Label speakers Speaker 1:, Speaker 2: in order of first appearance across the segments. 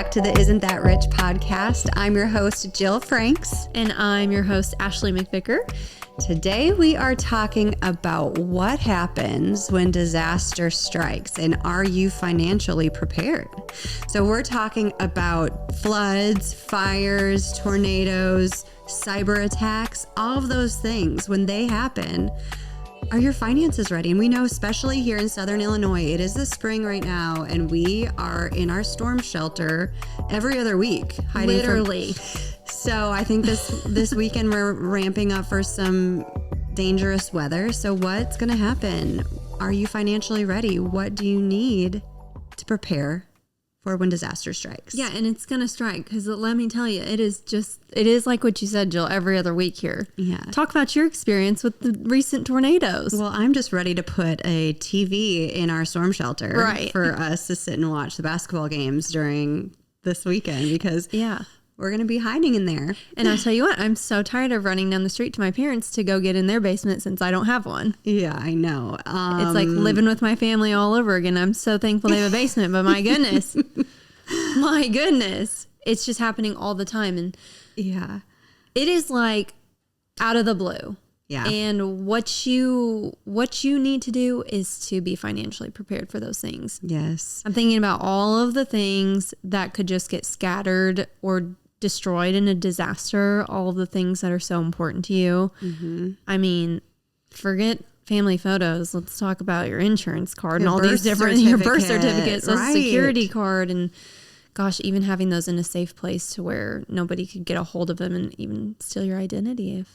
Speaker 1: back to the Isn't That Rich podcast. I'm your host, Jill Franks.
Speaker 2: And I'm your host, Ashley McVicker.
Speaker 1: Today we are talking about what happens when disaster strikes and are you financially prepared? So we're talking about floods, fires, tornadoes, cyber attacks, all of those things. When they happen, are your finances ready? And we know, especially here in Southern Illinois, it is the spring right now, and we are in our storm shelter every other week.
Speaker 2: Literally.
Speaker 1: So I think this weekend we're ramping up for some dangerous weather. So what's going to happen? Are you financially ready? What do you need to prepare for when disaster strikes?
Speaker 2: Yeah, and it's going to strike because let me tell you, it is like what you said, Jill, every other week here.
Speaker 1: Yeah.
Speaker 2: Talk about your experience with the recent tornadoes.
Speaker 1: Well, I'm just ready to put a TV in our storm shelter for us to sit and watch the basketball games during this weekend because we're going to be hiding in there.
Speaker 2: And I tell you what, I'm so tired of running down the street to my parents to go get in their basement since I don't have one.
Speaker 1: Yeah, I know.
Speaker 2: It's like living with my family all over again. I'm so thankful they have a basement, but my goodness, it's just happening all the time. And
Speaker 1: yeah,
Speaker 2: it is like out of the blue.
Speaker 1: Yeah.
Speaker 2: And what you need to do is to be financially prepared for those things.
Speaker 1: Yes.
Speaker 2: I'm thinking about all of the things that could just get scattered or destroyed in a disaster, all of the things that are so important to you. Mm-hmm. I mean, forget family photos. Let's talk about your insurance card and all these different, your birth certificate, social security card, and gosh, even having those in a safe place to where nobody could get a hold of them and even steal your identity.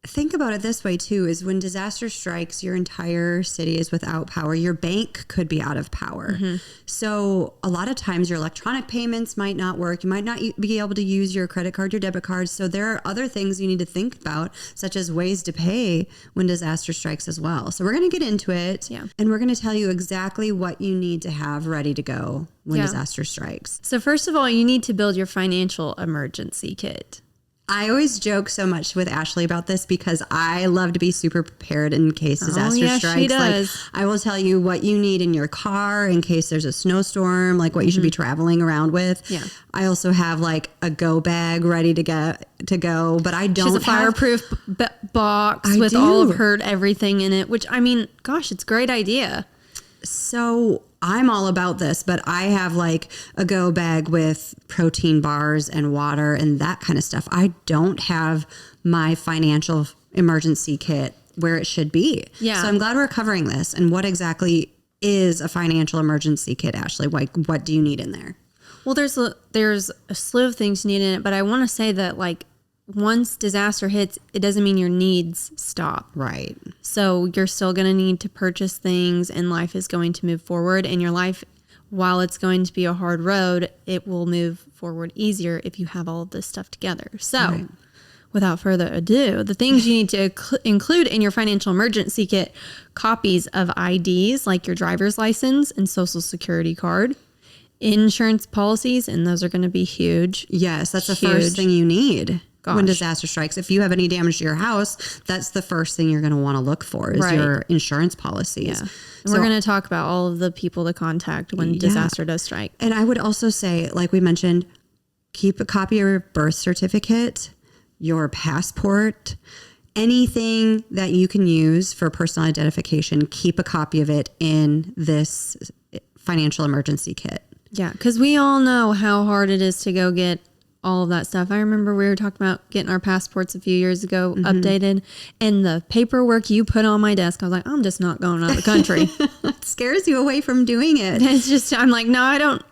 Speaker 1: Think about it this way too, is when disaster strikes, your entire city is without power. Your bank could be out of power. Mm-hmm. So a lot of times your electronic payments might not work. You might not be able to use your credit card, your debit card. So there are other things you need to think about, such as ways to pay when disaster strikes as well. So we're going to get into it and we're going to tell you exactly what you need to have ready to go when disaster strikes.
Speaker 2: So first of all, you need to build your financial emergency kit.
Speaker 1: I always joke so much with Ashley about this because I love to be super prepared in case disaster strikes.
Speaker 2: She does.
Speaker 1: Like, I will tell you what you need in your car in case there's a snowstorm, like what you should be traveling around with. Yeah. I also have like a go bag ready to go, but I don't have...
Speaker 2: She's a fireproof box with all of her everything in it, which I mean, gosh, it's a great idea.
Speaker 1: So I'm all about this, but I have like a go bag with protein bars and water and that kind of stuff. I don't have my financial emergency kit where it should be. Yeah. So I'm glad we're covering this. And what exactly is a financial emergency kit, Ashley? Like, what do you need in there?
Speaker 2: Well, there's a slew of things you need in it, but I want to say that like once disaster hits, it doesn't mean your needs stop.
Speaker 1: Right.
Speaker 2: So you're still going to need to purchase things and life is going to move forward. And your life, while it's going to be a hard road, it will move forward easier if you have all of this stuff together. So without further ado, the things you need to include in your financial emergency kit: copies of IDs like your driver's license and social security card, insurance policies, and those are going to be huge.
Speaker 1: Yes, that's the first thing you need. When disaster strikes. If you have any damage to your house, that's the first thing you're going to want to look for is your insurance policies. Yeah.
Speaker 2: And we're going to talk about all of the people to contact when disaster does strike.
Speaker 1: And I would also say, like we mentioned, keep a copy of your birth certificate, your passport, anything that you can use for personal identification. Keep a copy of it in this financial emergency kit.
Speaker 2: Yeah, because we all know how hard it is to go get all of that stuff. I remember we were talking about getting our passports a few years ago updated, and the paperwork you put on my desk, I was like, I'm just not going out of the country.
Speaker 1: It scares you away from doing it.
Speaker 2: It's just, I'm like, no, I don't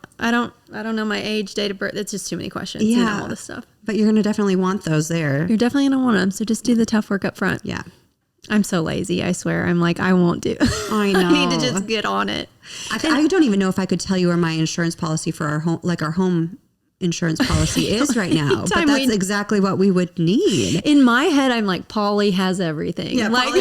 Speaker 2: know my age, date of birth. It's just too many questions.
Speaker 1: Yeah.
Speaker 2: You know, all this stuff.
Speaker 1: But you're going to definitely want those there.
Speaker 2: You're definitely going to want them. So just do the tough work up front.
Speaker 1: Yeah.
Speaker 2: I'm so lazy. I swear. I'm like, I won't do.
Speaker 1: I know.
Speaker 2: I need to just get on it.
Speaker 1: I don't even know if I could tell you where my insurance policy for our home insurance policy is right now, but that's exactly what we would need.
Speaker 2: In my head, I'm like, Polly has everything.
Speaker 1: Yeah, like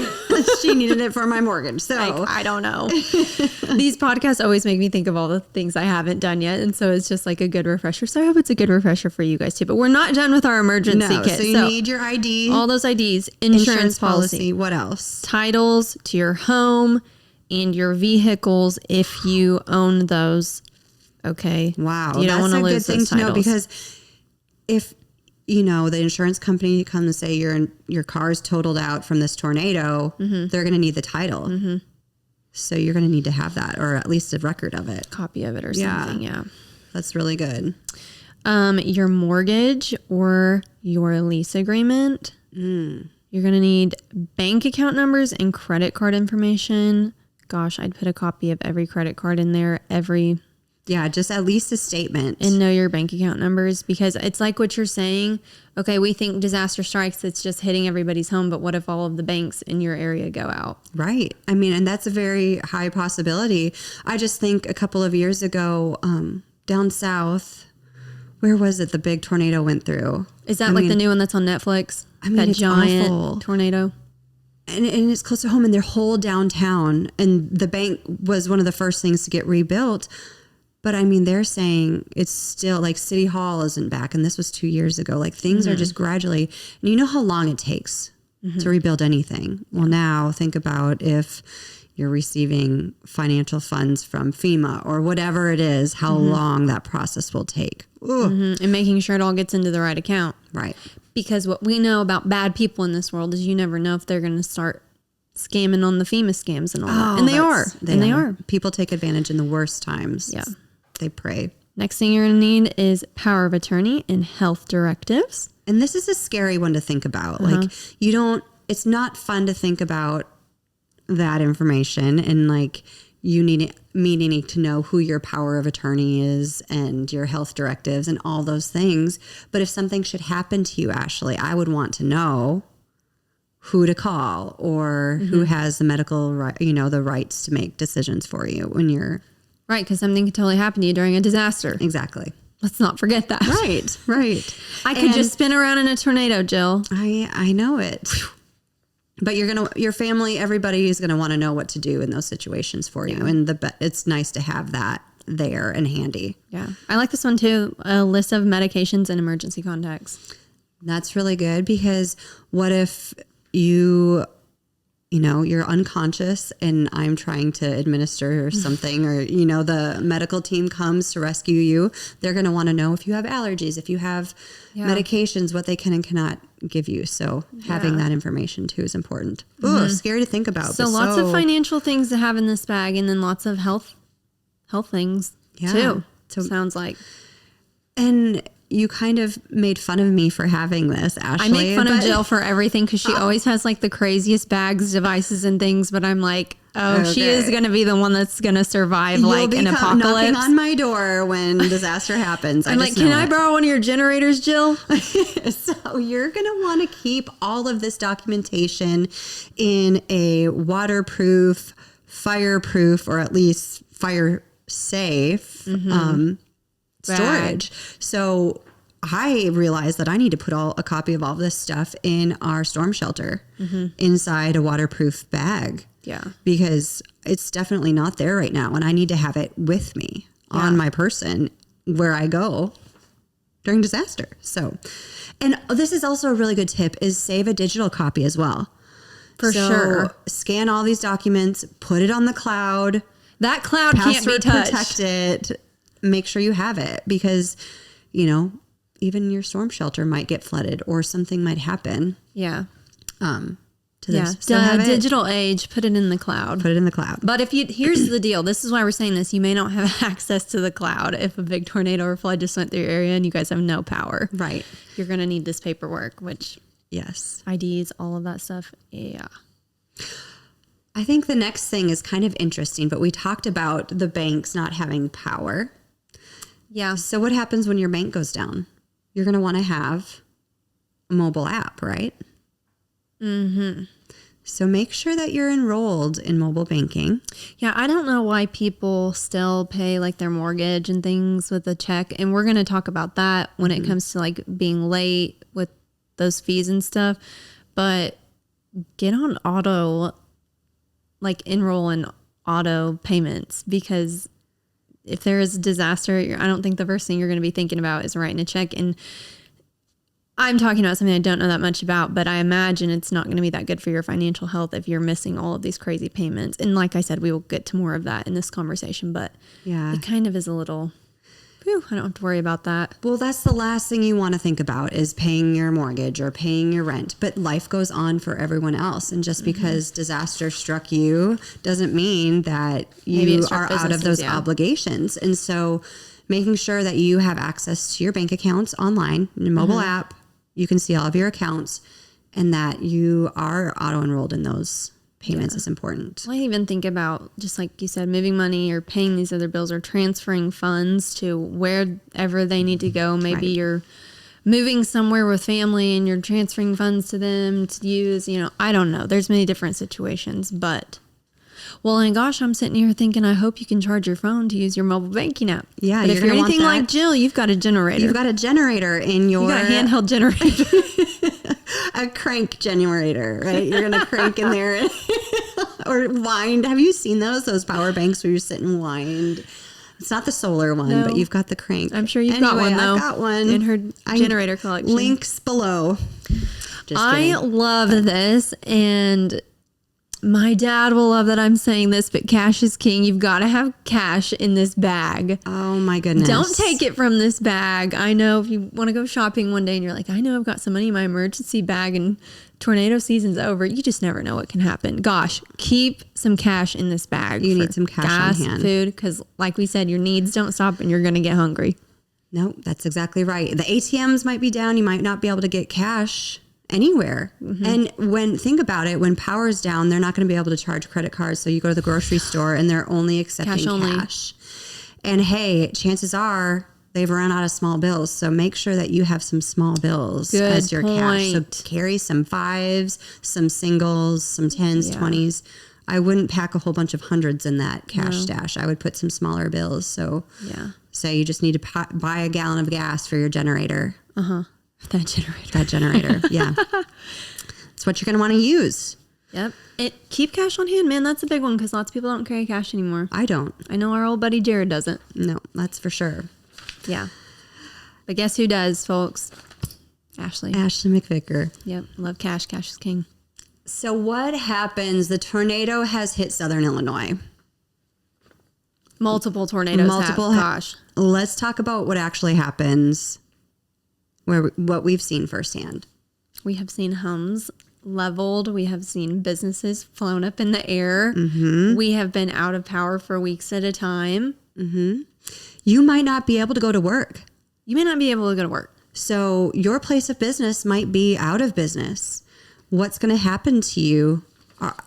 Speaker 1: she needed it for my mortgage. So
Speaker 2: like, I don't know. These podcasts always make me think of all the things I haven't done yet, and so it's just like a good refresher. So I hope it's a good refresher for you guys too. But we're not done with our emergency kit.
Speaker 1: So you need your ID,
Speaker 2: all those IDs, insurance policy.
Speaker 1: What else?
Speaker 2: Titles to your home and your vehicles if you own those. okay.
Speaker 1: Wow.
Speaker 2: You don't want to lose
Speaker 1: That's a good thing to know, because if, the insurance company comes and say your car's totaled out from this tornado, they're going to need the title. So you're going to need to have that, or at least a record of it.
Speaker 2: Copy of it or something. Yeah.
Speaker 1: That's really good.
Speaker 2: Your mortgage or your lease agreement. You're going to need bank account numbers and credit card information. Gosh, I'd put a copy of every credit card in there,
Speaker 1: just at least a statement.
Speaker 2: And know your bank account numbers, because it's like what you're saying. Okay, we think disaster strikes, it's just hitting everybody's home, but what if all of the banks in your area go out?
Speaker 1: Right. I mean, and that's a very high possibility. I just think a couple of years ago, down south, where was it the big tornado went through?
Speaker 2: Is that the new one that's on Netflix? That
Speaker 1: it's
Speaker 2: giant
Speaker 1: awful.
Speaker 2: Tornado?
Speaker 1: And it's close to home, and their whole downtown, and the bank was one of the first things to get rebuilt. But I mean, they're saying it's still like City Hall isn't back. And this was 2 years ago. Like things are just gradually, and you know how long it takes to rebuild anything. Well, now think about if you're receiving financial funds from FEMA or whatever it is, how long that process will take.
Speaker 2: And making sure it all gets into the right account.
Speaker 1: Right.
Speaker 2: Because what we know about bad people in this world is you never know if they're going to start scamming on the FEMA scams and all that. And they are.
Speaker 1: People take advantage in the worst times.
Speaker 2: Yeah.
Speaker 1: They prey.
Speaker 2: Next thing you're going to need is power of attorney and health directives.
Speaker 1: And this is a scary one to think about. Like it's not fun to think about that information, and like needing to know who your power of attorney is and your health directives and all those things. But if something should happen to you, Ashley, I would want to know who to call, or who has the medical right, the rights to make decisions for you when you're
Speaker 2: right. Because something could totally happen to you during a disaster.
Speaker 1: Exactly.
Speaker 2: Let's not forget that.
Speaker 1: Right.
Speaker 2: I could just spin around in a tornado, Jill.
Speaker 1: I know it. But your family, everybody is going to want to know what to do in those situations for you. And it's nice to have that there and handy.
Speaker 2: Yeah. I like this one too. A list of medications and emergency contacts.
Speaker 1: That's really good, because what if you're unconscious and I'm trying to administer something, or, the medical team comes to rescue you. They're going to want to know if you have allergies, if you have medications, what they can and cannot give you. So having that information too is important. Ooh, scary to think about.
Speaker 2: So lots of financial things to have in this bag, and then lots of health things too. So sounds like.
Speaker 1: And you kind of made fun of me for having this, Ashley.
Speaker 2: I make fun of Jill for everything, because she always has like the craziest bags, devices, and things. But I'm like, she is going to be the one that's going to survive an apocalypse.
Speaker 1: Knocking on my door when disaster happens.
Speaker 2: I'm like, can I borrow one of your generators, Jill?
Speaker 1: So you're going to want to keep all of this documentation in a waterproof, fireproof, or at least fire safe storage. So I realized that I need to put a copy of all this stuff in our storm shelter inside a waterproof bag.
Speaker 2: Yeah.
Speaker 1: Because it's definitely not there right now, and I need to have it with me on my person where I go during disaster. So, and this is also a really good tip, is save a digital copy as well.
Speaker 2: For sure.
Speaker 1: Scan all these documents, put it on the cloud.
Speaker 2: That cloud can't be touched.
Speaker 1: Protect it. Make sure you have it, because, even your storm shelter might get flooded or something might happen.
Speaker 2: Yeah.
Speaker 1: To this. So
Speaker 2: digital age, put it in the cloud.
Speaker 1: Put it in the cloud.
Speaker 2: But here's the deal. This is why we're saying this. You may not have access to the cloud if a big tornado or flood just went through your area and you guys have no power.
Speaker 1: Right.
Speaker 2: You're going to need this paperwork, which IDs, all of that stuff. Yeah.
Speaker 1: I think the next thing is kind of interesting, but we talked about the banks not having power.
Speaker 2: Yeah.
Speaker 1: So what happens when your bank goes down? You're going to want to have a mobile app, right?
Speaker 2: Mm-hmm.
Speaker 1: So make sure that you're enrolled in mobile banking.
Speaker 2: Yeah, I don't know why people still pay like their mortgage and things with a check. And we're going to talk about that when it comes to like being late with those fees and stuff. But get on enroll in auto payments, because if there is a disaster, I don't think the first thing you're going to be thinking about is writing a check. And I'm talking about something I don't know that much about, but I imagine it's not going to be that good for your financial health if you're missing all of these crazy payments. And like I said, we will get to more of that in this conversation, but it kind of is a little Whew, I don't have to worry about that.
Speaker 1: Well, that's the last thing you want to think about is paying your mortgage or paying your rent. But life goes on for everyone else. And just because disaster struck you doesn't mean that you are out of those obligations. And so making sure that you have access to your bank accounts online, your mobile app, you can see all of your accounts, and that you are auto-enrolled in those payments is important.
Speaker 2: I even think about, just like you said, moving money or paying these other bills or transferring funds to wherever they need to go. Maybe you're moving somewhere with family and you're transferring funds to them to use, I don't know. There's many different situations, but and gosh, I'm sitting here thinking, I hope you can charge your phone to use your mobile banking app.
Speaker 1: Yeah.
Speaker 2: But if you're anything like Jill, you've got a generator.
Speaker 1: You've got a generator in your...
Speaker 2: You got a handheld generator.
Speaker 1: A crank generator, right? You're going to crank in there or wind. Have you seen those power banks where you sit and wind? It's not the solar one, but you've got the crank.
Speaker 2: I'm sure you've got one, though.
Speaker 1: I've got one.
Speaker 2: In her generator collection.
Speaker 1: Links below.
Speaker 2: I love this, and my dad will love that I'm saying this, but cash is king. You've got to have cash in this bag.
Speaker 1: Oh, my goodness.
Speaker 2: Don't take it from this bag. I know if you want to go shopping one day and you're like, I know I've got some money in my emergency bag and tornado season's over. You just never know what can happen. Gosh, keep some cash in this bag.
Speaker 1: You need some cash
Speaker 2: gas,
Speaker 1: on hand.
Speaker 2: food, because like we said, your needs don't stop and you're going to get hungry.
Speaker 1: No, that's exactly right. The ATMs might be down. You might not be able to get cash anywhere. And think about it, when power's down, they're not going to be able to charge credit cards. So you go to the grocery store and they're only accepting cash. And hey, chances are they've run out of small bills. So make sure that you have some small bills as your cash. So carry some 5s, some singles, some 10s, 20s. I wouldn't pack a whole bunch of hundreds in that cash stash. I would put some smaller bills. So you just need to buy a gallon of gas for your generator. That generator. Yeah. It's what you're going to want to use.
Speaker 2: Yep. Keep cash on hand, man. That's a big one because lots of people don't carry cash anymore.
Speaker 1: I don't.
Speaker 2: I know our old buddy Jared doesn't.
Speaker 1: No, that's for sure.
Speaker 2: Yeah. But guess who does, folks? Ashley
Speaker 1: McVicker.
Speaker 2: Yep. Love cash. Cash is king.
Speaker 1: So what happens? The tornado has hit Southern Illinois.
Speaker 2: Multiple tornadoes. Gosh.
Speaker 1: Let's talk about what actually happens. What we've seen firsthand.
Speaker 2: We have seen homes leveled. We have seen businesses flown up in the air. We have been out of power for weeks at a time.
Speaker 1: You might not be able to go to work. So your place of business might be out of business. What's going to happen to you?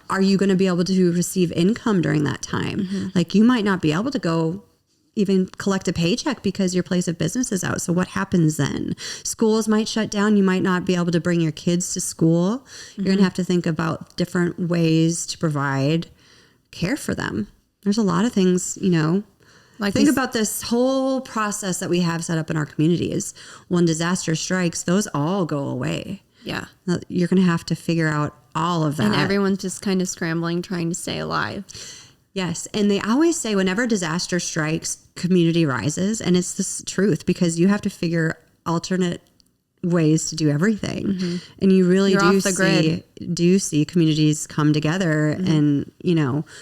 Speaker 1: Are you going to be able to receive income during that time? Like you might not be able to go even collect a paycheck because your place of business is out. So what happens then? Schools might shut down. You might not be able to bring your kids to school. You're going to have to think about different ways to provide care for them. There's a lot of things, think about this whole process that we have set up in our communities. When disaster strikes, those all go away.
Speaker 2: Yeah.
Speaker 1: You're going to have to figure out all of that.
Speaker 2: And everyone's just kind of scrambling, trying to stay alive.
Speaker 1: Yes. And they always say whenever disaster strikes, community rises. And it's the truth because you have to figure alternate ways to do everying. And you really do see communities come together and,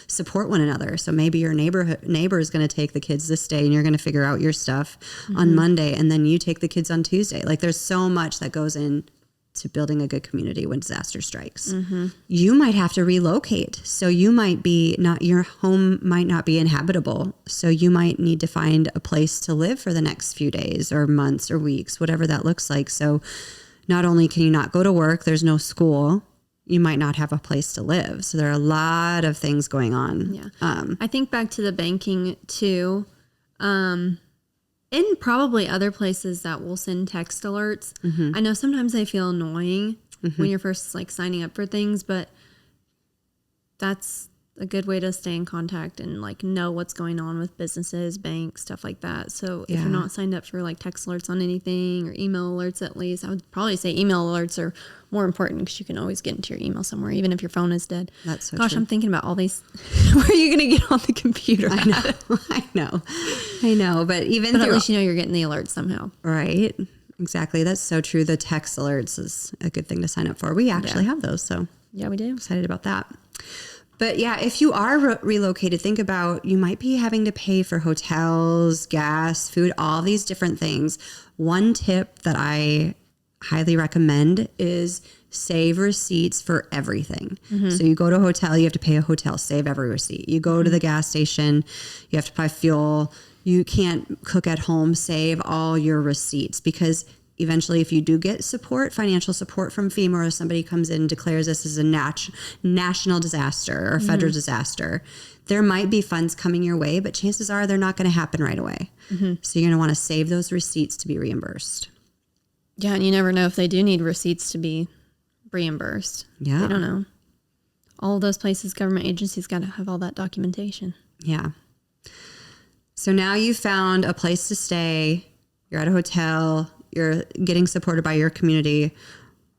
Speaker 1: support one another. So maybe your neighbor is going to take the kids this day and you're going to figure out your stuff on Monday. And then you take the kids on Tuesday. Like there's so much that goes in to building a good community when disaster strikes. You might have to relocate. So your home might not be inhabitable. So you might need to find a place to live for the next few days or months or weeks, whatever that looks like. So not only can you not go to work, there's no school, you might not have a place to live. So there are a lot of things going on.
Speaker 2: Yeah. I think back to the banking too. And probably other places that will send text alerts. I know sometimes they feel annoying when you're first signing up for things, but that's a good way to stay in contact and know what's going on with businesses, banks, stuff like that. So if you're not signed up for text alerts on anything or email alerts, at least I would probably say email alerts are more important because you can always get into your email somewhere, even if your phone is dead.
Speaker 1: That's so
Speaker 2: Gosh,
Speaker 1: true.
Speaker 2: I'm thinking about all these. Where are you going to get on the computer?
Speaker 1: I know. But
Speaker 2: at least you're getting the alerts somehow.
Speaker 1: Right. Exactly. That's so true. The text alerts is a good thing to sign up for. We actually have those. So
Speaker 2: yeah, we do.
Speaker 1: Excited about that. But yeah, if you are relocated, think about you might be having to pay for hotels, gas, food, all these different things. One tip that I highly recommend is save receipts for everything. So you go to a hotel, you have to pay a hotel, save every receipt. You go to the gas station, you have to buy fuel. You can't cook at home, save all your receipts, because eventually, if you do get support, financial support from FEMA, or somebody comes in and declares this as a national disaster or federal disaster, there might be funds coming your way, but chances are they're not going to happen right away. So you're going to want to save those receipts to be reimbursed.
Speaker 2: Yeah, and you never know if they do need receipts to be reimbursed.
Speaker 1: Yeah.
Speaker 2: I don't know. All of those places, government agencies got to have all that documentation.
Speaker 1: Yeah. So now you've found a place to stay. You're at a hotel. You're getting supported by your community.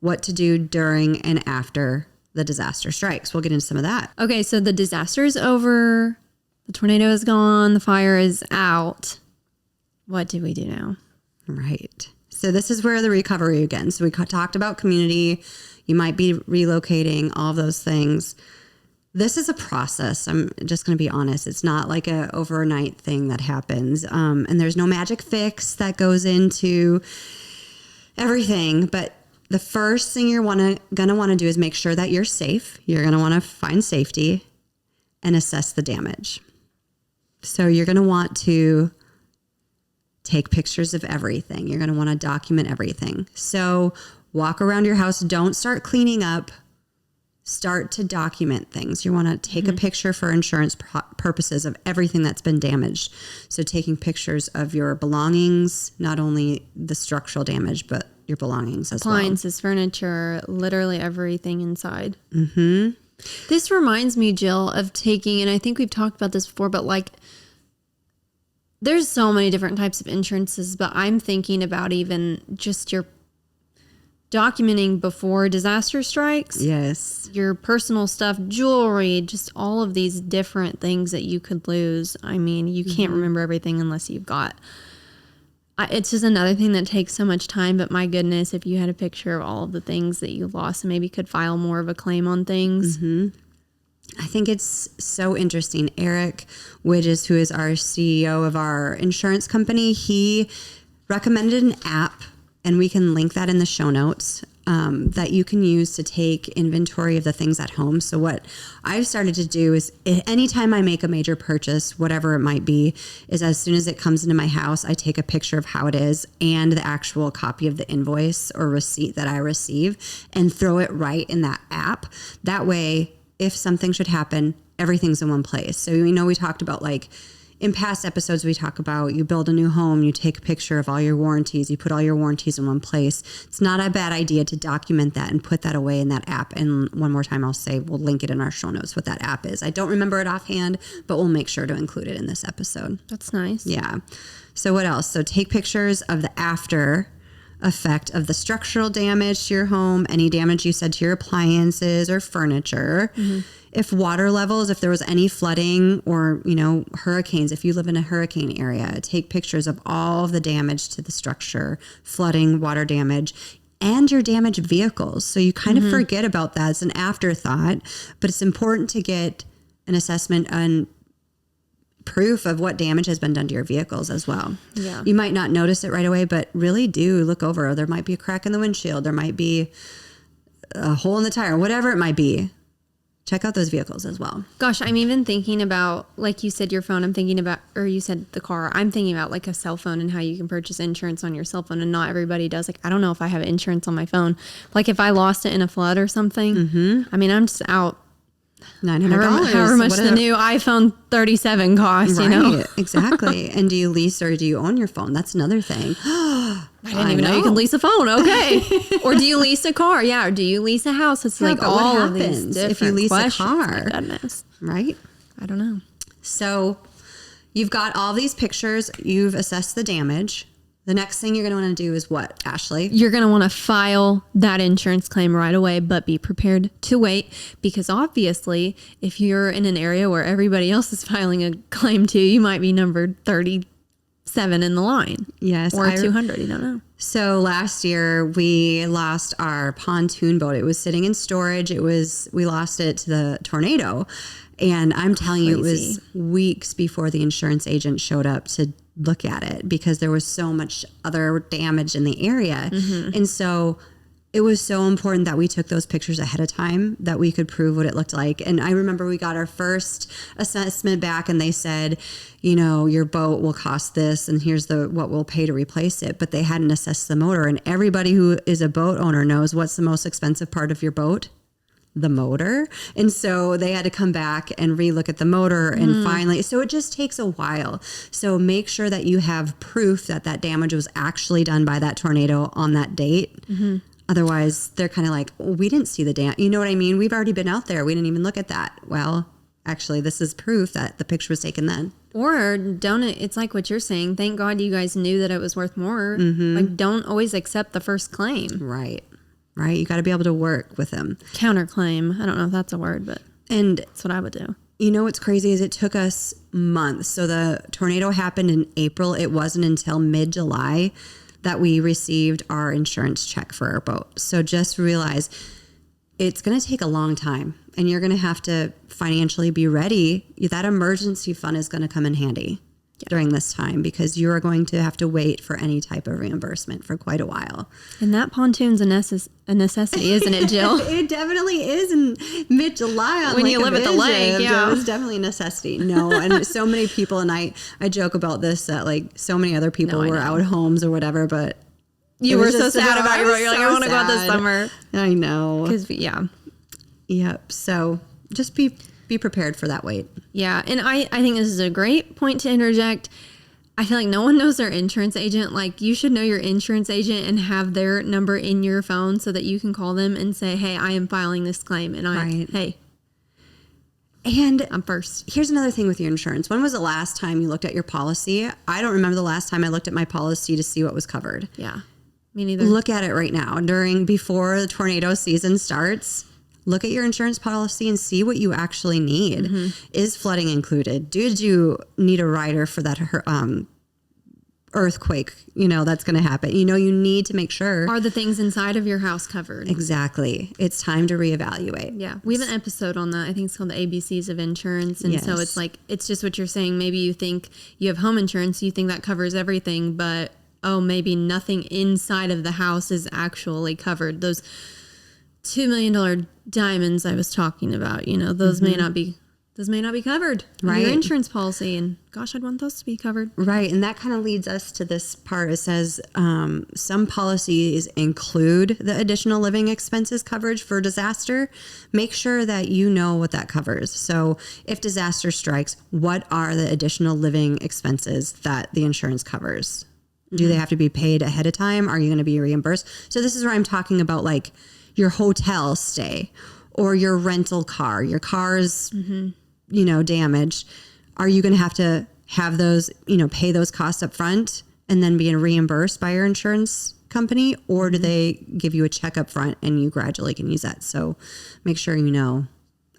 Speaker 1: What to do during and after the disaster strikes. We'll get into some of that.
Speaker 2: Okay, so the disaster is over. The tornado is gone. The fire is out. What do we do now?
Speaker 1: Right. So this is where the recovery again. So we talked about community. You might be relocating, all of those things. This is a process. I'm just going to be honest. It's not like a overnight thing that happens. And there's no magic fix that goes into everything. But the first thing you're going to want to do is make sure that you're safe. You're going to want to find safety and assess the damage. So you're going to want to take pictures of everything. You're going to want to document everything. So walk around your house. Don't start cleaning up. Start to document things. You want to take a picture for insurance purposes of everything that's been damaged. So taking pictures of your belongings, not only the structural damage, but your belongings as well.
Speaker 2: Appliances, furniture, literally everything inside. This reminds me, Jill, of taking, and I think we've talked about this before, but like there's so many different types of insurances, but I'm thinking about even just your documenting before disaster strikes.
Speaker 1: Yes.
Speaker 2: Your personal stuff, jewelry, just all of these different things that you could lose. I mean, you can't remember everything unless you've got... it's just another thing that takes so much time, but my goodness, if you had a picture of all of the things that you lost and maybe could file more of a claim on things.
Speaker 1: I think it's so interesting. Eric Widges, who is our CEO of our insurance company, he recommended an app, and we can link that in the show notes, that you can use to take inventory of the things at home. So what I've started to do is anytime I make a major purchase, whatever it might be, is as soon as it comes into my house, I take a picture of how it is and the actual copy of the invoice or receipt that I receive and throw it right in that app. That way, if something should happen, everything's in one place. So we talked about, like, in past episodes, we talk about you build a new home, you take a picture of all your warranties, you put all your warranties in one place. It's not a bad idea to document that and put that away in that app. And one more time, I'll say we'll link it in our show notes what that app is. I don't remember it offhand, but we'll make sure to include it in this episode.
Speaker 2: That's nice.
Speaker 1: Yeah. So what else? So take pictures of the after effect of the structural damage to your home, any damage you said to your appliances or furniture. If water levels, if there was any flooding or, hurricanes, if you live in a hurricane area, take pictures of all of the damage to the structure, flooding, water damage, and your damaged vehicles. So you kind of forget about that as an afterthought, but it's important to get an assessment and proof of what damage has been done to your vehicles as well.
Speaker 2: Yeah.
Speaker 1: You might not notice it right away, but really do look over. There might be a crack in the windshield. There might be a hole in the tire, whatever it might be. Check out those vehicles as well.
Speaker 2: Gosh, I'm even thinking about, like you said, your phone. I'm thinking about, or you said the car. I'm thinking about like a cell phone and how you can purchase insurance on your cell phone, and not everybody does. Like, I don't know if I have insurance on my phone. Like if I lost it in a flood or something, I mean, I'm just out
Speaker 1: $900.
Speaker 2: However much the new iPhone 37 costs,
Speaker 1: Right, exactly. And do you lease or do you own your phone? That's another thing.
Speaker 2: I didn't even know you could lease a phone. Okay. Or do you lease a car? Yeah. Or do you lease a house? It's like all of these different
Speaker 1: if you lease
Speaker 2: questions.
Speaker 1: a car?
Speaker 2: My goodness.
Speaker 1: Right?
Speaker 2: I don't know.
Speaker 1: So you've got all these pictures. You've assessed the damage. The next thing you're going to want to do is what, Ashley?
Speaker 2: You're going to want to file that insurance claim right away, but be prepared to wait, because obviously if you're in an area where everybody else is filing a claim too, you might be numbered 37 7 in the line.
Speaker 1: Yes.
Speaker 2: Or 200, you don't know.
Speaker 1: So last year we lost our pontoon boat. It was sitting in storage. We lost it to the tornado. And I'm telling you, it was weeks before the insurance agent showed up to look at it because there was so much other damage in the area. And so it was so important that we took those pictures ahead of time that we could prove what it looked like. And I remember we got our first assessment back and they said, you know, your boat will cost this and here's what we'll pay to replace it. But they hadn't assessed the motor. And everybody who is a boat owner knows what's the most expensive part of your boat? The motor. And so they had to come back and relook at the motor and finally, so it just takes a while. So make sure that you have proof that that damage was actually done by that tornado on that date. Otherwise they're kind of like, well, we didn't see the damage. You know what I mean? We've already been out there. We didn't even look at that. Well, actually this is proof that the picture was taken then.
Speaker 2: Or don't it? It's like what you're saying. Thank God you guys knew that it was worth more. Like don't always accept the first claim.
Speaker 1: Right. You got to be able to work with them.
Speaker 2: Counterclaim. I don't know if that's a word, but that's what I would do.
Speaker 1: You know what's crazy is it took us months. So the tornado happened in April. It wasn't until mid-July that we received our insurance check for our boat. So just realize it's going to take a long time and you're going to have to financially be ready. That emergency fund is going to come in handy during this time because you are going to have to wait for any type of reimbursement for quite a while.
Speaker 2: And that pontoon's a necessity, isn't it, Jill?
Speaker 1: It definitely is in mid-July
Speaker 2: when you live at the lake. Yeah,
Speaker 1: it's definitely a necessity. No, and so many people, and I joke about this that like so many other people were out homes or whatever, but
Speaker 2: you were so sad about your boat. You're like, I want to go out this summer.
Speaker 1: I know.
Speaker 2: Yep.
Speaker 1: So just be prepared for that wait.
Speaker 2: Yeah. And I think this is a great point to interject. I feel like no one knows their insurance agent. Like you should know your insurance agent and have their number in your phone so that you can call them and say, hey, I am filing this claim. And I'm first.
Speaker 1: Here's another thing with your insurance. When was the last time you looked at your policy? I don't remember the last time I looked at my policy to see what was covered.
Speaker 2: Yeah. Me neither.
Speaker 1: Look at it right now. Before the tornado season starts. Look at your insurance policy and see what you actually need. Is flooding included? Did you need a rider for that earthquake, that's going to happen? You need to make sure.
Speaker 2: Are the things inside of your house covered?
Speaker 1: Exactly. It's time to reevaluate.
Speaker 2: Yeah. We have an episode on that. I think it's called the ABCs of insurance. And so it's like, it's just what you're saying. Maybe you think you have home insurance. You think that covers everything, but maybe nothing inside of the house is actually covered. Those $2 million diamonds I was talking about, those may not be covered in your insurance policy. And gosh, I'd want those to be covered. Right.
Speaker 1: And that kind of leads us to this part. It says some policies include the additional living expenses coverage for disaster. Make sure that you know what that covers. So if disaster strikes, what are the additional living expenses that the insurance covers? Do they have to be paid ahead of time? Are you going to be reimbursed? So this is where I'm talking about like your hotel stay or your rental car. Your car's, damaged. Are you going to have those, pay those costs up front and then being reimbursed by your insurance company? Or do they give you a check up front and you gradually can use that? So make sure you know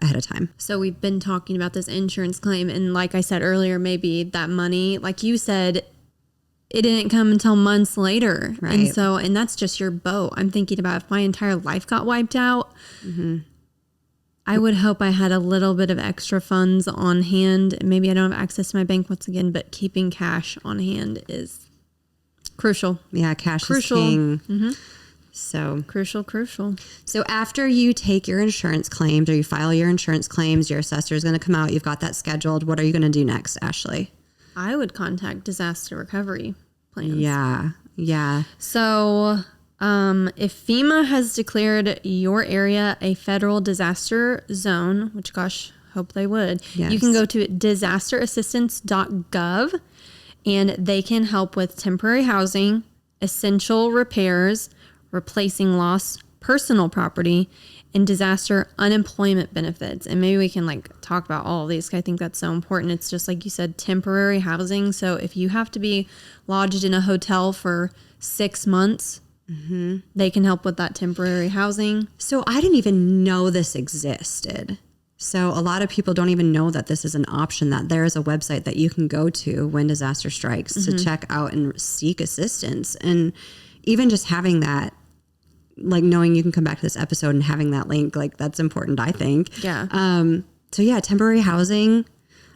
Speaker 1: ahead of time.
Speaker 2: So we've been talking about this insurance claim. And like I said earlier, maybe that money, like you said, it didn't come until months later.
Speaker 1: Right.
Speaker 2: And that's just your boat. I'm thinking about if my entire life got wiped out, I would hope I had a little bit of extra funds on hand. Maybe I don't have access to my bank once again, but keeping cash on hand is crucial.
Speaker 1: Yeah, cash is king. So
Speaker 2: crucial.
Speaker 1: So after you take your insurance claims or you file your insurance claims, your assessor is going to come out. You've got that scheduled. What are you going to do next, Ashley?
Speaker 2: I would contact disaster recovery plans.
Speaker 1: Yeah.
Speaker 2: So if FEMA has declared your area a federal disaster zone, which gosh, hope they would, you can go to DisasterAssistance.gov and they can help with temporary housing, essential repairs, replacing lost personal property, and disaster unemployment benefits. And maybe we can talk about all of these. I think that's so important. It's just like you said, temporary housing. So if you have to be lodged in a hotel for 6 months, they can help with that temporary housing.
Speaker 1: So I didn't even know this existed. So a lot of people don't even know that this is an option, that there is a website that you can go to when disaster strikes to check out and seek assistance. And even just having that, like knowing you can come back to this episode and having that link, like that's important, I think.
Speaker 2: Yeah.
Speaker 1: So yeah, temporary housing,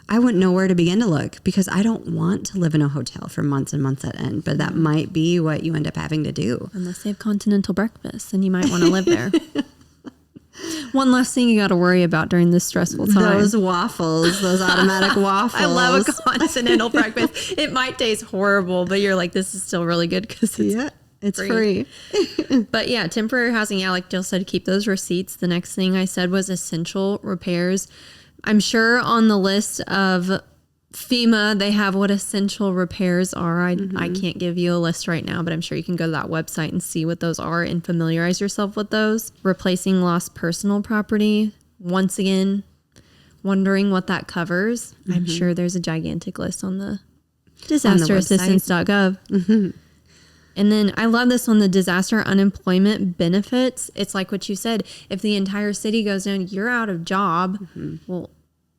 Speaker 1: I wouldn't know where to begin to look because I don't want to live in a hotel for months and months at end, but that might be what you end up having to do.
Speaker 2: Unless they have continental breakfast, then you might want to live there. One last thing you got to worry about during this stressful time.
Speaker 1: Those waffles, those automatic waffles.
Speaker 2: I love a continental breakfast. It might taste horrible, but you're like, this is still really good because it's
Speaker 1: free.
Speaker 2: But yeah, temporary housing. Yeah, like Jill said, keep those receipts. The next thing I said was essential repairs. I'm sure on the list of FEMA, they have what essential repairs are. I can't give you a list right now, but I'm sure you can go to that website and see what those are and familiarize yourself with those. Replacing lost personal property. Once again, wondering what that covers. I'm sure there's a gigantic list on the DisasterAssistance.gov. And then I love this one, the disaster unemployment benefits. It's like what you said. If the entire city goes down, you're out of job. Well,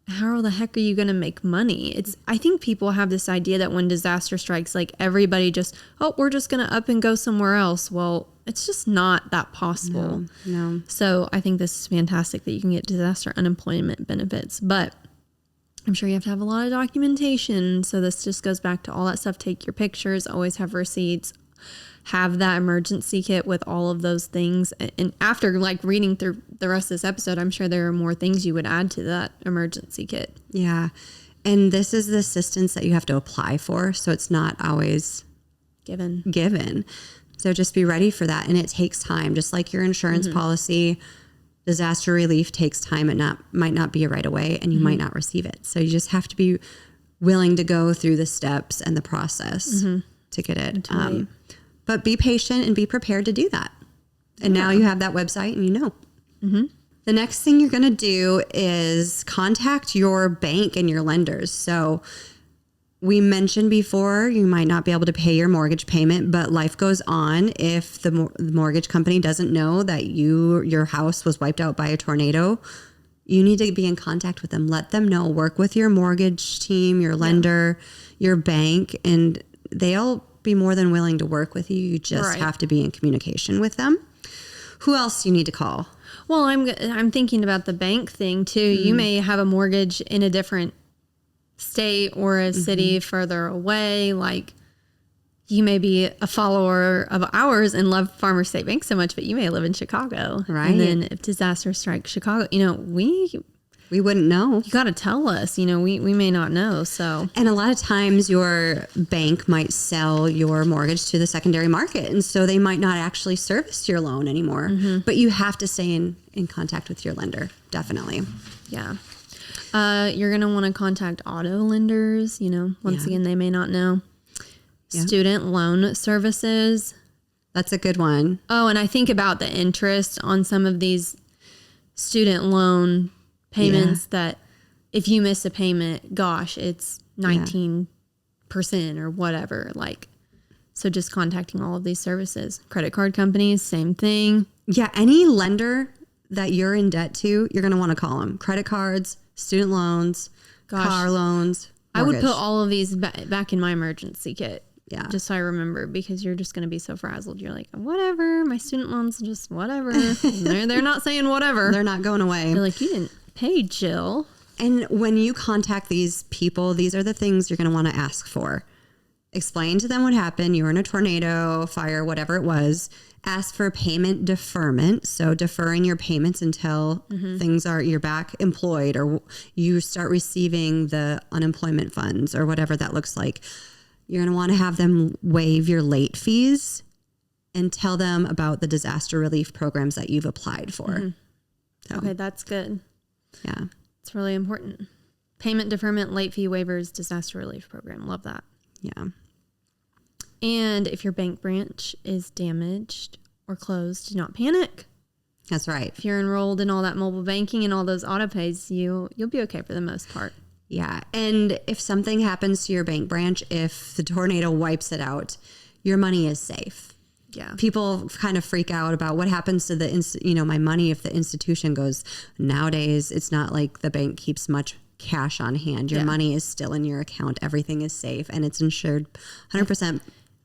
Speaker 2: how the heck are you going to make money? I think people have this idea that when disaster strikes, like everybody just, we're just going to up and go somewhere else. Well, it's just not that possible.
Speaker 1: No.
Speaker 2: So I think this is fantastic that you can get disaster unemployment benefits. But I'm sure you have to have a lot of documentation. So this just goes back to all that stuff. Take your pictures, always have receipts, have that emergency kit with all of those things. And after like reading through the rest of this episode, I'm sure there are more things you would add to that emergency kit.
Speaker 1: Yeah. And this is the assistance that you have to apply for. So it's not always given. So just be ready for that. And it takes time, just like your insurance policy. Disaster relief takes time. It might not be right away and you might not receive it. So you just have to be willing to go through the steps and the process to get it. But be patient and be prepared to do that. And now you have that website and you know. The next thing you're going to do is contact your bank and your lenders. So we mentioned before, you might not be able to pay your mortgage payment, but life goes on. If the mortgage company doesn't know that your house was wiped out by a tornado, you need to be in contact with them. Let them know. Work with your mortgage team, your lender, your bank, and they'll be more than willing to work with you. You just have to be in communication with them. Who else do you need to call?
Speaker 2: Well, I'm thinking about the bank thing too. You may have a mortgage in a different state or a city further away. Like you may be a follower of ours and love Farmers State Bank so much, but you may live in Chicago.
Speaker 1: Right.
Speaker 2: And then if disaster strikes Chicago,
Speaker 1: we wouldn't know.
Speaker 2: You got to tell us, we may not know. So,
Speaker 1: and a lot of times your bank might sell your mortgage to the secondary market. And so they might not actually service your loan anymore, but you have to stay in contact with your lender. Definitely.
Speaker 2: Yeah. You're going to want to contact auto lenders. Once again, they may not know. Yeah. Student loan services.
Speaker 1: That's a good one.
Speaker 2: Oh, and I think about the interest on some of these student loan payments that if you miss a payment, gosh, it's 19% or whatever. So just contacting all of these services. Credit card companies, same thing.
Speaker 1: Yeah. Any lender that you're in debt to, you're going to want to call them. Credit cards, student loans, car loans, mortgage.
Speaker 2: I would put all of these back in my emergency kit.
Speaker 1: Yeah.
Speaker 2: Just so I remember, because you're just going to be so frazzled. You're like, whatever, my student loans, just whatever. they're not saying whatever.
Speaker 1: They're not going away.
Speaker 2: They're like, you didn't pay, Jill.
Speaker 1: And when you contact these people, these are the things you're going to want to ask for. Explain to them what happened. You were in a tornado, fire, whatever it was. Ask for payment deferment. So deferring your payments until you're back employed or you start receiving the unemployment funds or whatever that looks like. You're going to want to have them waive your late fees and tell them about the disaster relief programs that you've applied for. So,
Speaker 2: okay, that's good.
Speaker 1: Yeah.
Speaker 2: It's really important. Payment deferment, late fee waivers, disaster relief program. Love that.
Speaker 1: Yeah.
Speaker 2: And if your bank branch is damaged or closed, do not panic.
Speaker 1: That's right.
Speaker 2: If you're enrolled in all that mobile banking and all those auto pays, you'll be okay for the most part.
Speaker 1: Yeah. And if something happens to your bank branch, if the tornado wipes it out, your money is safe.
Speaker 2: Yeah.
Speaker 1: People kind of freak out about what happens to the, my money if the institution goes. Nowadays, it's not like the bank keeps much cash on hand. Your money is still in your account. Everything is safe and it's insured 100%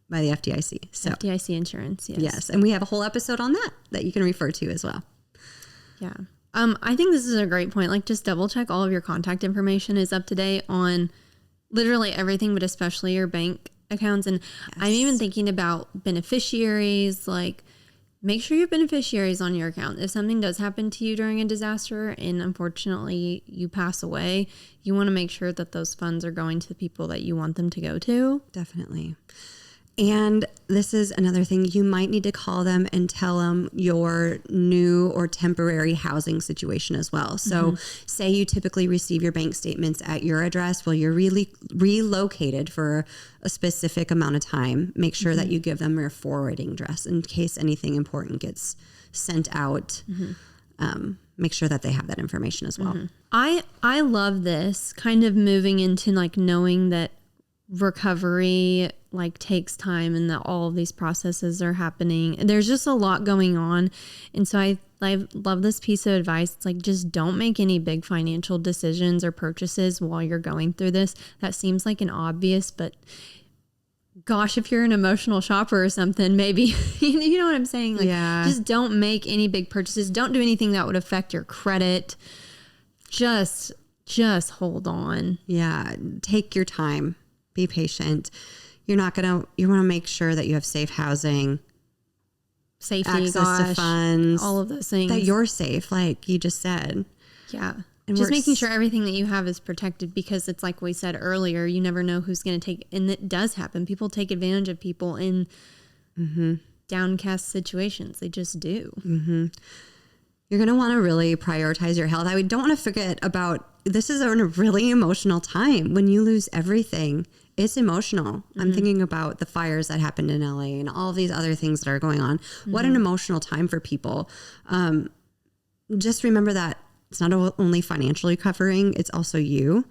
Speaker 1: by the FDIC. So
Speaker 2: FDIC insurance. Yes.
Speaker 1: Yes. And we have a whole episode on that you can refer to as well.
Speaker 2: Yeah. I think this is a great point. Like, just double check all of your contact information is up to date on literally everything, but especially your bank accounts. And I'm even thinking about beneficiaries. Like, make sure you have beneficiaries on your account. If something does happen to you during a disaster and unfortunately you pass away, you want to make sure that those funds are going to the people that you want them to go to.
Speaker 1: Definitely. And this is another thing. You might need to call them and tell them your new or temporary housing situation as well. So say you typically receive your bank statements at your address. Well, you're really relocated for a specific amount of time. Make sure that you give them your forwarding address in case anything important gets sent out. Make sure that they have that information as well.
Speaker 2: I love this kind of moving into like knowing that recovery like takes time and that all of these processes are happening. There's just a lot going on. And so I love this piece of advice. It's like, just don't make any big financial decisions or purchases while you're going through this. That seems like an obvious, but gosh, if you're an emotional shopper or something, maybe, you know what I'm saying? Like, just don't make any big purchases. Don't do anything that would affect your credit. Just hold on.
Speaker 1: Yeah. Take your time. Be patient. You want to make sure that you have safe housing,
Speaker 2: safety,
Speaker 1: access to funds,
Speaker 2: all of those things.
Speaker 1: That you're safe, like you just said.
Speaker 2: Yeah. And just making sure everything that you have is protected, because it's like we said earlier, you never know who's going to take, and it does happen. People take advantage of people in downcast situations. They just do. You're
Speaker 1: going to want to really prioritize your health. I don't want to forget about, this is a really emotional time. When you lose everything, it's emotional. I'm thinking about the fires that happened in LA and all these other things that are going on. What an emotional time for people. Just remember that it's not only financially covering, it's also you.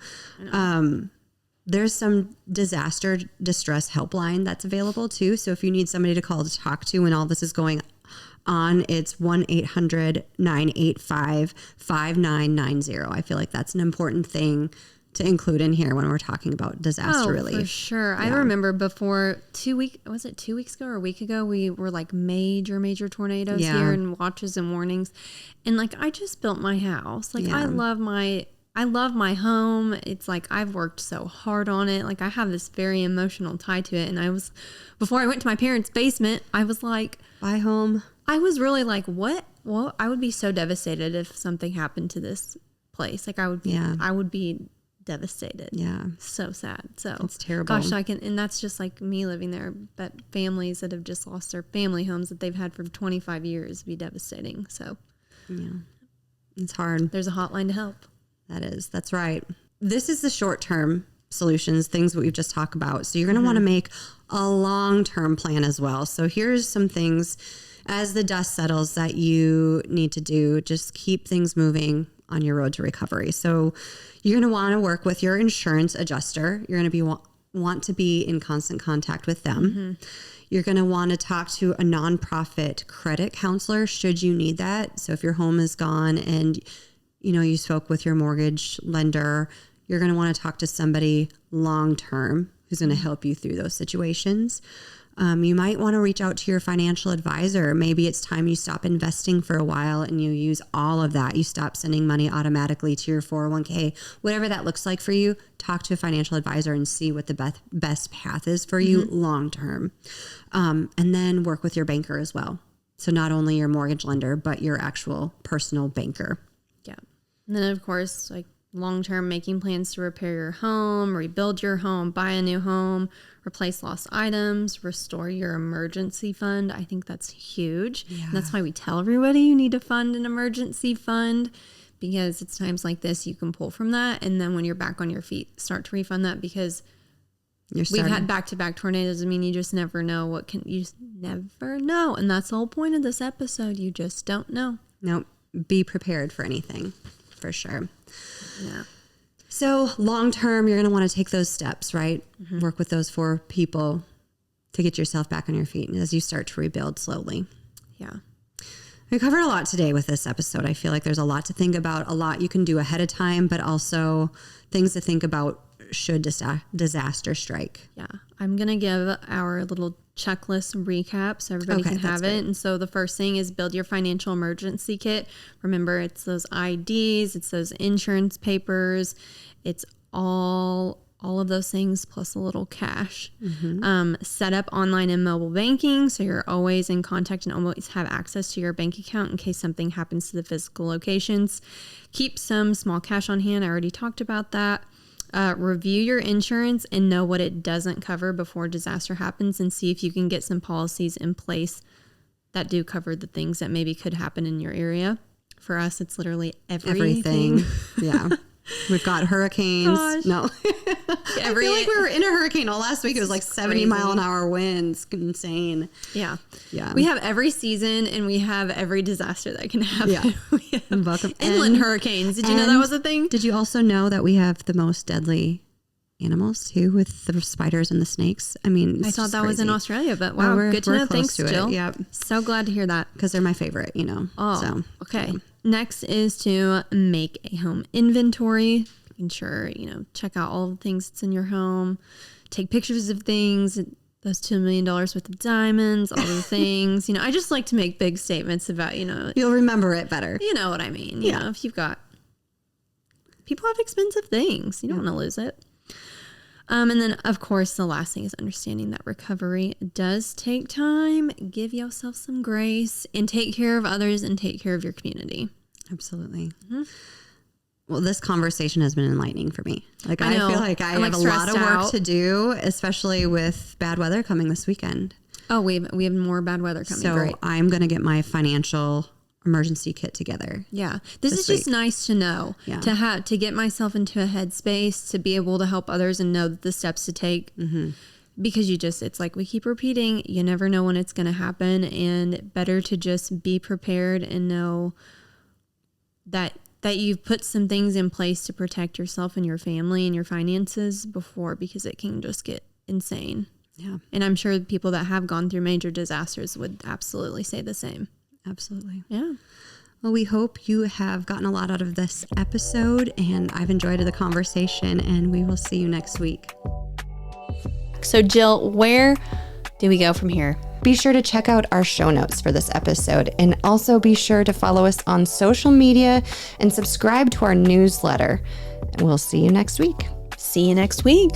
Speaker 1: There's some disaster distress helpline that's available too. So if you need somebody to call to talk to when all this is going on, it's 1-800-985-5990. I feel like that's an important thing to include in here when we're talking about disaster relief.
Speaker 2: For sure. Yeah. I remember before 2 weeks ago or a week ago, we were like major tornadoes here and watches and warnings. And like, I just built my house. Like I love my home. It's like, I've worked so hard on it. Like I have this very emotional tie to it. And before I went to my parents' basement, I was like,
Speaker 1: buy home.
Speaker 2: I was really like, what? Well, I would be so devastated if something happened to this place. Like I would be devastated.
Speaker 1: Yeah.
Speaker 2: So sad. So
Speaker 1: it's terrible.
Speaker 2: Gosh, and that's just like me living there, but families that have just lost their family homes that they've had for 25 years be devastating. So
Speaker 1: yeah, it's hard.
Speaker 2: There's a hotline to help.
Speaker 1: That's right. This is the short-term solutions, things that we've just talked about. So you're going to want to make a long-term plan as well. So here's some things as the dust settles that you need to do. Just keep things moving on your road to recovery. So you're going to want to work with your insurance adjuster. You're going to want to be in constant contact with them. You're going to want to talk to a nonprofit credit counselor should you need that. So if your home is gone and you spoke with your mortgage lender, you're going to want to talk to somebody long-term who's going to help you through those situations. You might want to reach out to your financial advisor. Maybe it's time you stop investing for a while and you use all of that. You stop sending money automatically to your 401k, whatever that looks like for you. Talk to a financial advisor and see what the best path is for you long-term. And then work with your banker as well. So not only your mortgage lender, but your actual personal banker.
Speaker 2: Yeah. And then of course, like long-term, making plans to repair your home, rebuild your home, buy a new home, replace lost items, restore your emergency fund. I think that's huge. Yeah. And that's why we tell everybody you need to fund an emergency fund, because it's times like this you can pull from that. And then when you're back on your feet, start to refund that, because we've had back-to-back tornadoes. I mean, you just never know you just never know. And that's the whole point of this episode. You just don't know.
Speaker 1: Nope. Be prepared for anything, for sure.
Speaker 2: Yeah.
Speaker 1: So long term, you're going to want to take those steps, right? Work with those 4 people to get yourself back on your feet as you start to rebuild slowly.
Speaker 2: Yeah.
Speaker 1: We covered a lot today with this episode. I feel like there's a lot to think about, a lot you can do ahead of time, but also things to think about should disaster strike.
Speaker 2: Yeah. I'm going to give our little checklist recap so everybody can have it. And so the first thing is build your financial emergency kit. Remember, it's those IDs, it's those insurance papers, it's all of those things plus a little cash. Set up online and mobile banking so you're always in contact and always have access to your bank account in case something happens to the physical locations. Keep some small cash on hand. I already talked about that. Review your insurance and know what it doesn't cover before disaster happens, and see if you can get some policies in place that do cover the things that maybe could happen in your area. For us, it's literally everything. Yeah. We've got hurricanes. Gosh.
Speaker 1: No. I feel like we were in a hurricane all last week. It was like 70 mile an hour winds. Insane.
Speaker 2: Yeah.
Speaker 1: Yeah.
Speaker 2: We have every season and we have every disaster that can happen.
Speaker 1: Yeah.
Speaker 2: We have
Speaker 1: Welcome.
Speaker 2: inland hurricanes. Did you know that was a thing?
Speaker 1: Did you also know that we have the most deadly animals too, with the spiders and the snakes? I mean,
Speaker 2: I thought that was in Australia, but wow, good to know. Thanks, Jill.
Speaker 1: Yep.
Speaker 2: So glad to hear that.
Speaker 1: Because they're my favorite, you know.
Speaker 2: Oh,
Speaker 1: so,
Speaker 2: okay.
Speaker 1: Yeah.
Speaker 2: Next is to make a home inventory. Ensure, check out all the things that's in your home. Take pictures of things, those $2 million worth of diamonds, all the things. I just like to make big statements about,
Speaker 1: You'll remember it better.
Speaker 2: You know what I mean? You know, if you've got... People have expensive things. You don't want to lose it. And then, of course, the last thing is understanding that recovery does take time. Give yourself some grace and take care of others and take care of your community.
Speaker 1: Absolutely. Well, this conversation has been enlightening for me. Like, I feel like I have a lot of work to do, especially with bad weather coming this weekend.
Speaker 2: Oh, we have more bad weather coming.
Speaker 1: So
Speaker 2: Great.
Speaker 1: I'm going to get my financial emergency kit together.
Speaker 2: Yeah. This is just nice to know, to get myself into a headspace, to be able to help others and know the steps to take. Because it's like we keep repeating, you never know when it's going to happen, and better to just be prepared and know that you've put some things in place to protect yourself and your family and your finances before, because it can just get insane. Yeah. And I'm sure people that have gone through major disasters would absolutely say the same.
Speaker 1: Absolutely.
Speaker 2: Yeah.
Speaker 1: Well, we hope you have gotten a lot out of this episode, and I've enjoyed the conversation, and we will see you next week.
Speaker 2: So, Jill, where do we go from here?
Speaker 1: Be sure to check out our show notes for this episode, and also be sure to follow us on social media and subscribe to our newsletter. And we'll see you next week.
Speaker 2: See you next week.